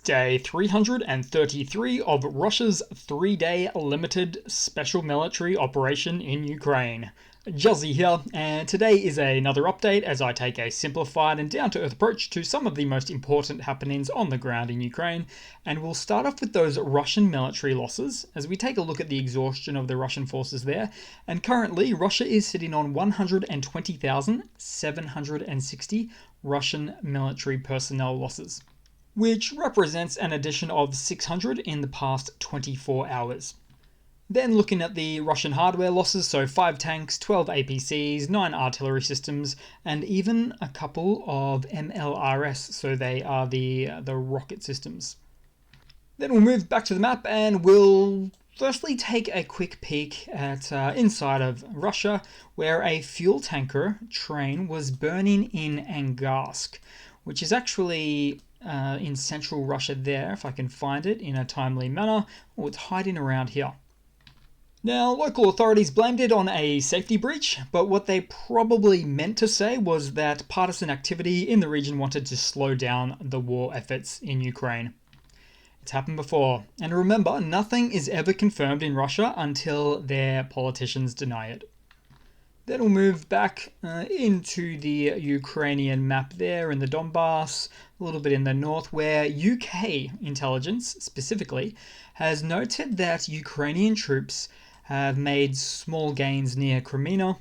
Day 333 of Russia's 3-day limited special military operation in Ukraine. Juzzy here, and today is another update as I take a simplified and down-to-earth approach to some of the most important happenings on the ground in Ukraine, and we'll start off with those Russian military losses as we take a look at the exhaustion of the Russian forces there, and currently Russia is sitting on 120,760 Russian military personnel losses, which represents an addition of 600 in the past 24 hours. Then looking at the Russian hardware losses, so 5 tanks, 12 APCs, 9 artillery systems, and even a couple of MLRS, so they are the rocket systems. Then we'll move back to the map and we'll firstly take a quick peek at inside of Russia, where a fuel tanker train was burning in Angarsk, which is actually in central Russia there, if I can find it in a timely manner. Oh, it's hiding around here. Now, local authorities blamed it on a safety breach, but what they probably meant to say was that partisan activity in the region wanted to slow down the war efforts in Ukraine. It's happened before, and remember, nothing is ever confirmed in Russia until their politicians deny it. Then we'll move back into the Ukrainian map there in the Donbass, a little bit in the north, where UK intelligence specifically has noted that Ukrainian troops have made small gains near Crimea,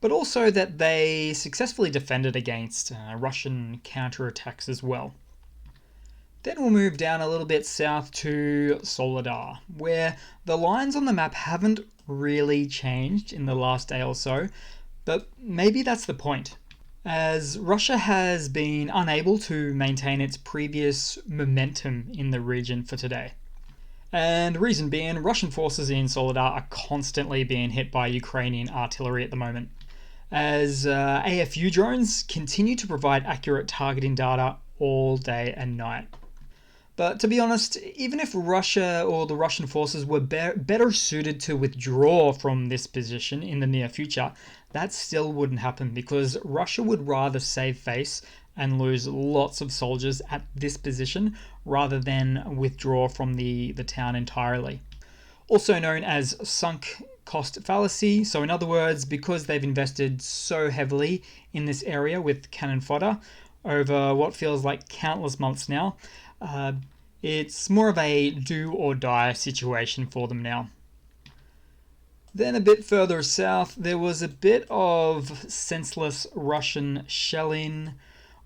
but also that they successfully defended against Russian counterattacks as well. Then we'll move down a little bit south to Soledar, where the lines on the map haven't really changed in the last day or so, but maybe that's the point, as Russia has been unable to maintain its previous momentum in the region for today. And reason being, Russian forces in Soledar are constantly being hit by Ukrainian artillery at the moment, as AFU drones continue to provide accurate targeting data all day and night. But to be honest, even if Russia or the Russian forces were better suited to withdraw from this position in the near future, that still wouldn't happen, because Russia would rather save face and lose lots of soldiers at this position rather than withdraw from the town entirely. Also known as sunk cost fallacy. So in other words, because they've invested so heavily in this area with cannon fodder over what feels like countless months now, it's more of a do or die situation for them now. Then a bit further south, there was a bit of senseless Russian shelling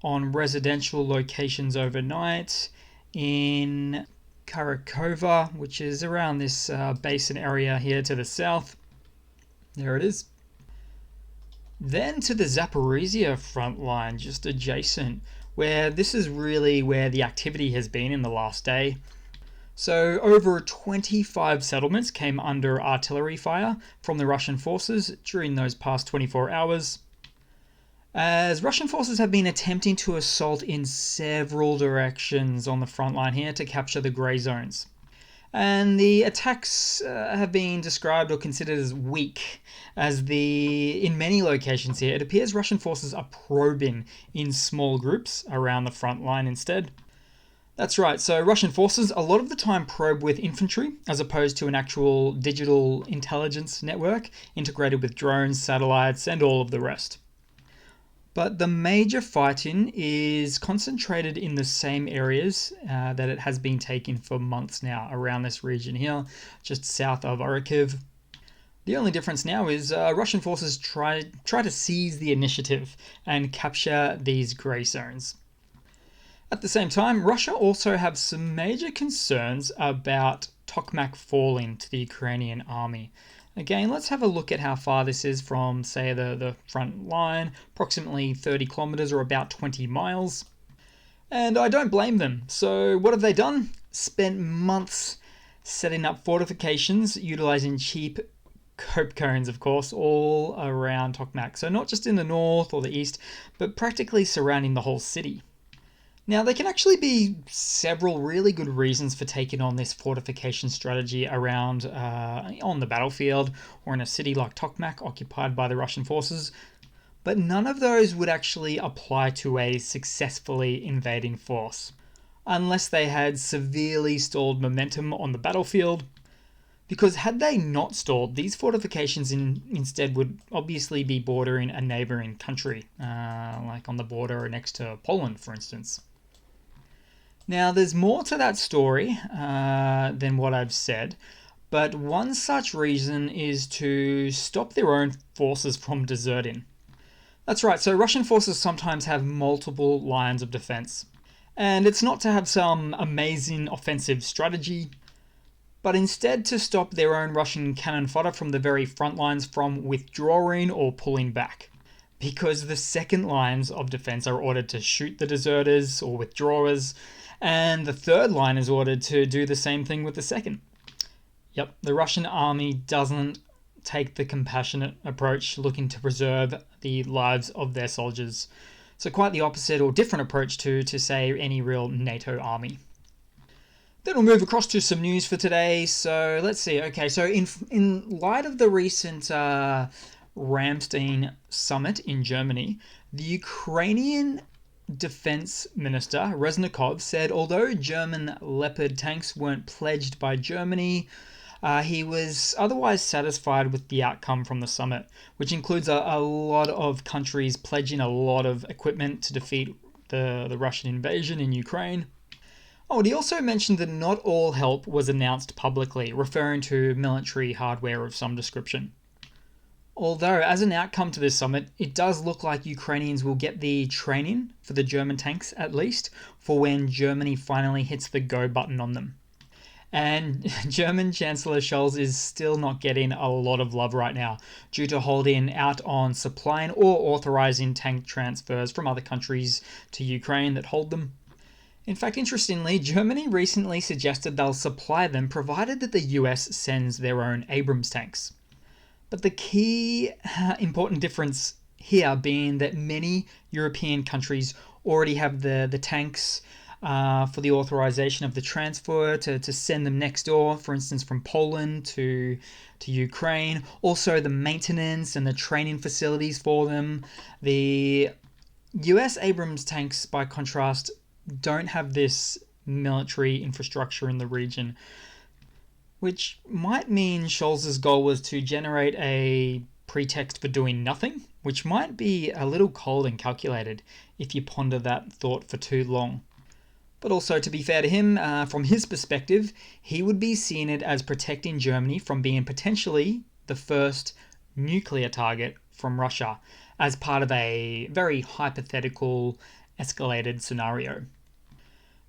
on residential locations overnight in Karakova, which is around this basin area here to the south. There it is. Then to the Zaporizhia front line, just adjacent, where this is really where the activity has been in the last day. So over 25 settlements came under artillery fire from the Russian forces during those past 24 hours, as Russian forces have been attempting to assault in several directions on the front line here to capture the grey zones. And the attacks have been described or considered as weak, as in many locations here, it appears Russian forces are probing in small groups around the front line instead. That's right, so Russian forces a lot of the time probe with infantry as opposed to an actual digital intelligence network integrated with drones, satellites, and all of the rest. But the major fighting is concentrated in the same areas that it has been taking for months now around this region here, just south of Orikhiv. The only difference now is Russian forces try to seize the initiative and capture these grey zones. At the same time, Russia also have some major concerns about Tokmak falling to the Ukrainian army. Again, let's have a look at how far this is from, say, the front line, approximately 30 kilometers or about 20 miles. And I don't blame them. So what have they done? Spent months setting up fortifications, utilizing cheap cope cones, of course, all around Tokmak. So not just in the north or the east, but practically surrounding the whole city. Now, there can actually be several really good reasons for taking on this fortification strategy around on the battlefield or in a city like Tokmak occupied by the Russian forces, but none of those would actually apply to a successfully invading force. unless they had severely stalled momentum on the battlefield. Because had they not stalled, these fortifications instead would obviously be bordering a neighbouring country, like on the border next to Poland, for instance. Now, there's more to that story than what I've said, but one such reason is to stop their own forces from deserting. That's right, so Russian forces sometimes have multiple lines of defense. And it's not to have some amazing offensive strategy, but instead to stop their own Russian cannon fodder from the very front lines from withdrawing or pulling back. Because the second lines of defense are ordered to shoot the deserters or withdrawers, and the third line is ordered to do the same thing with the second. Yep, the Russian army doesn't take the compassionate approach looking to preserve the lives of their soldiers. So quite the opposite or different approach to say, any real NATO army. Then we'll move across to some news for today. So let's see. Okay, so in light of the recent Ramstein summit in Germany, the Ukrainian Defense Minister Reznikov said although German Leopard tanks weren't pledged by Germany, he was otherwise satisfied with the outcome from the summit, which includes a lot of countries pledging a lot of equipment to defeat the Russian invasion in Ukraine. Oh, and he also mentioned that not all help was announced publicly, referring to military hardware of some description. Although, as an outcome to this summit, it does look like Ukrainians will get the training for the German tanks, at least, for when Germany finally hits the go button on them. And German Chancellor Scholz is still not getting a lot of love right now, due to holding out on supplying or authorizing tank transfers from other countries to Ukraine that hold them. In fact, interestingly, Germany recently suggested they'll supply them provided that the US sends their own Abrams tanks. But the key important difference here being that many European countries already have the tanks for the authorization of the transfer to send them next door, for instance, from Poland to Ukraine. Also, the maintenance and the training facilities for them. The US Abrams tanks, by contrast, don't have this military infrastructure in the region, which might mean Scholz's goal was to generate a pretext for doing nothing, which might be a little cold and calculated if you ponder that thought for too long. But also, to be fair to him, from his perspective, he would be seeing it as protecting Germany from being potentially the first nuclear target from Russia, as part of a very hypothetical, escalated scenario.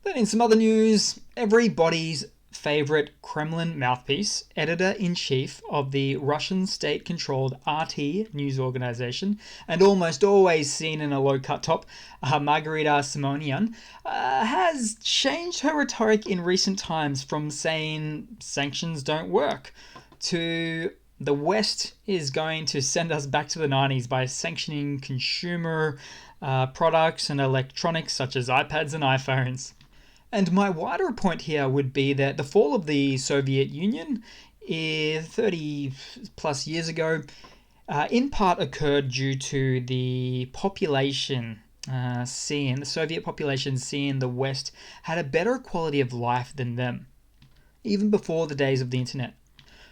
Then in some other news, everybody's favorite Kremlin mouthpiece, editor-in-chief of the Russian state-controlled RT news organization, and almost always seen in a low-cut top, Margarita Simonian, has changed her rhetoric in recent times from saying sanctions don't work to the West is going to send us back to the 90s by sanctioning consumer products and electronics such as iPads and iPhones. And my wider point here would be that the fall of the Soviet Union 30 plus years ago in part occurred due to the population the Soviet population seeing the West had a better quality of life than them, even before the days of the internet.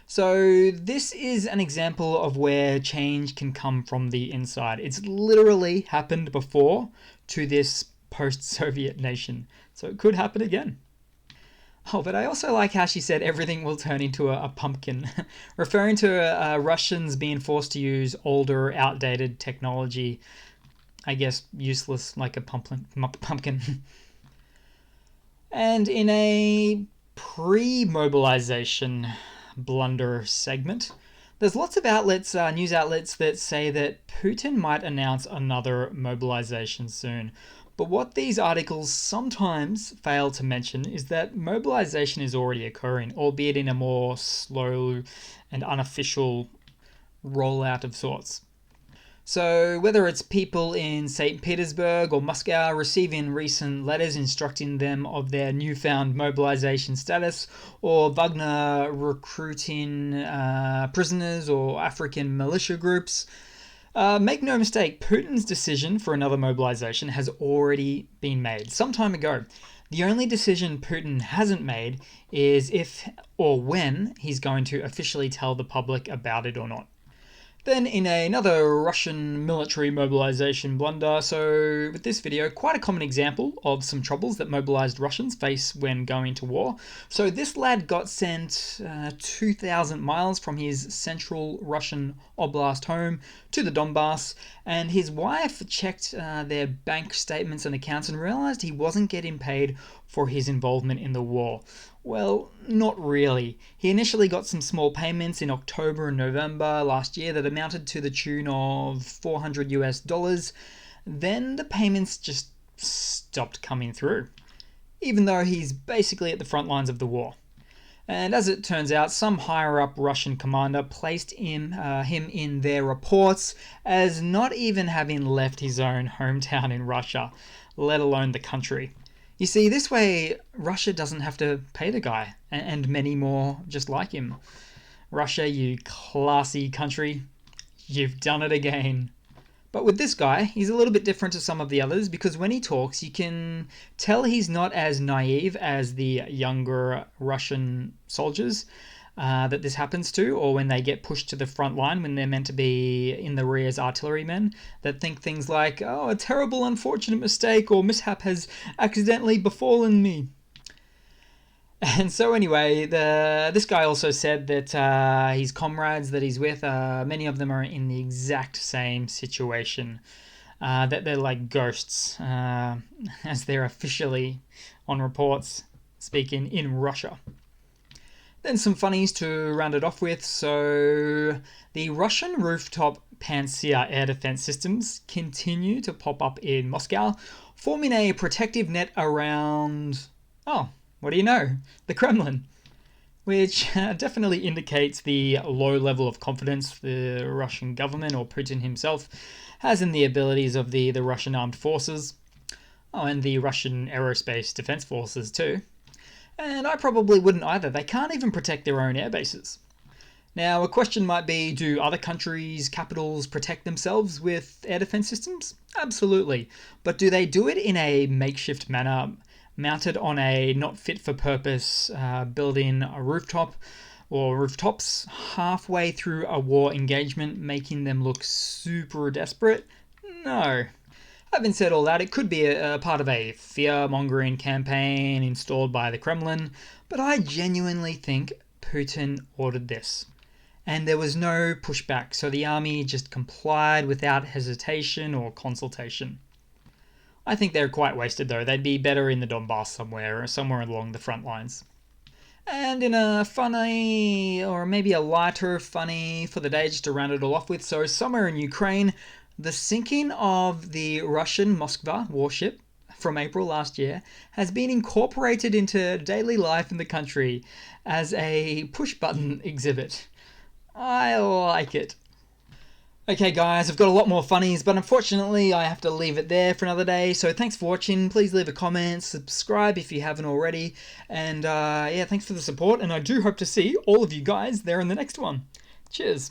So this is an example of where change can come from the inside. It's literally happened before to this post-Soviet nation, so it could happen again. Oh, but I also like how she said everything will turn into a pumpkin, referring to Russians being forced to use older, outdated technology, I guess useless like a pumpkin. And in a pre-mobilization blunder segment, there's lots of outlets, news outlets, that say that Putin might announce another mobilization soon. But what these articles sometimes fail to mention is that mobilization is already occurring, albeit in a more slow and unofficial rollout of sorts. So whether it's people in St. Petersburg or Moscow receiving recent letters instructing them of their newfound mobilization status, or Wagner recruiting prisoners or African militia groups, make no mistake, Putin's decision for another mobilization has already been made some time ago. The only decision Putin hasn't made is if or when he's going to officially tell the public about it or not. Then in another Russian military mobilization blunder, so with this video, quite a common example of some troubles that mobilized Russians face when going to war. So this lad got sent 2,000 miles from his central Russian oblast home to the Donbass, and his wife checked their bank statements and accounts and realized he wasn't getting paid for his involvement in the war. Well, not really. He initially got some small payments in October and November last year that amounted to the tune of $400. Then the payments just stopped coming through, even though he's basically at the front lines of the war. And as it turns out, some higher-up Russian commander placed him in their reports as not even having left his own hometown in Russia, let alone the country. You see, this way, Russia doesn't have to pay the guy, and many more just like him. Russia, you classy country, you've done it again. But with this guy, he's a little bit different to some of the others, because when he talks, you can tell he's not as naive as the younger Russian soldiers that this happens to, or when they get pushed to the front line when they're meant to be in the rear as artillerymen, that think things like, oh, a terrible unfortunate mistake or mishap has accidentally befallen me. And so anyway, this guy also said that his comrades that he's with, many of them are in the exact same situation, that they're like ghosts, as they're officially on reports speaking in Russia. Then some funnies to round it off with. So the Russian rooftop Pantsir air defense systems continue to pop up in Moscow, forming a protective net around, oh, what do you know, the Kremlin, which definitely indicates the low level of confidence the Russian government or Putin himself has in the abilities of the Russian armed forces. Oh, and the Russian aerospace defense forces too. And I probably wouldn't either. They can't even protect their own air bases. Now, a question might be, do other countries' capitals protect themselves with air defense systems? Absolutely. But do they do it in a makeshift manner, mounted on a not fit for purpose building a rooftop or rooftops halfway through a war engagement, making them look super desperate? No. Having said all that, it could be a part of a fear-mongering campaign installed by the Kremlin, but I genuinely think Putin ordered this. And there was no pushback, so the army just complied without hesitation or consultation. I think they're quite wasted though. They'd be better in the Donbass somewhere along the front lines. And in a funny, or maybe a lighter funny for the day, just to round it all off with, so somewhere in Ukraine, the sinking of the Russian Moskva warship from April last year has been incorporated into daily life in the country as a push-button exhibit. I like it. Okay guys, I've got a lot more funnies, but unfortunately I have to leave it there for another day. So thanks for watching. Please leave a comment, subscribe if you haven't already. And yeah, thanks for the support, and I do hope to see all of you guys there in the next one. Cheers.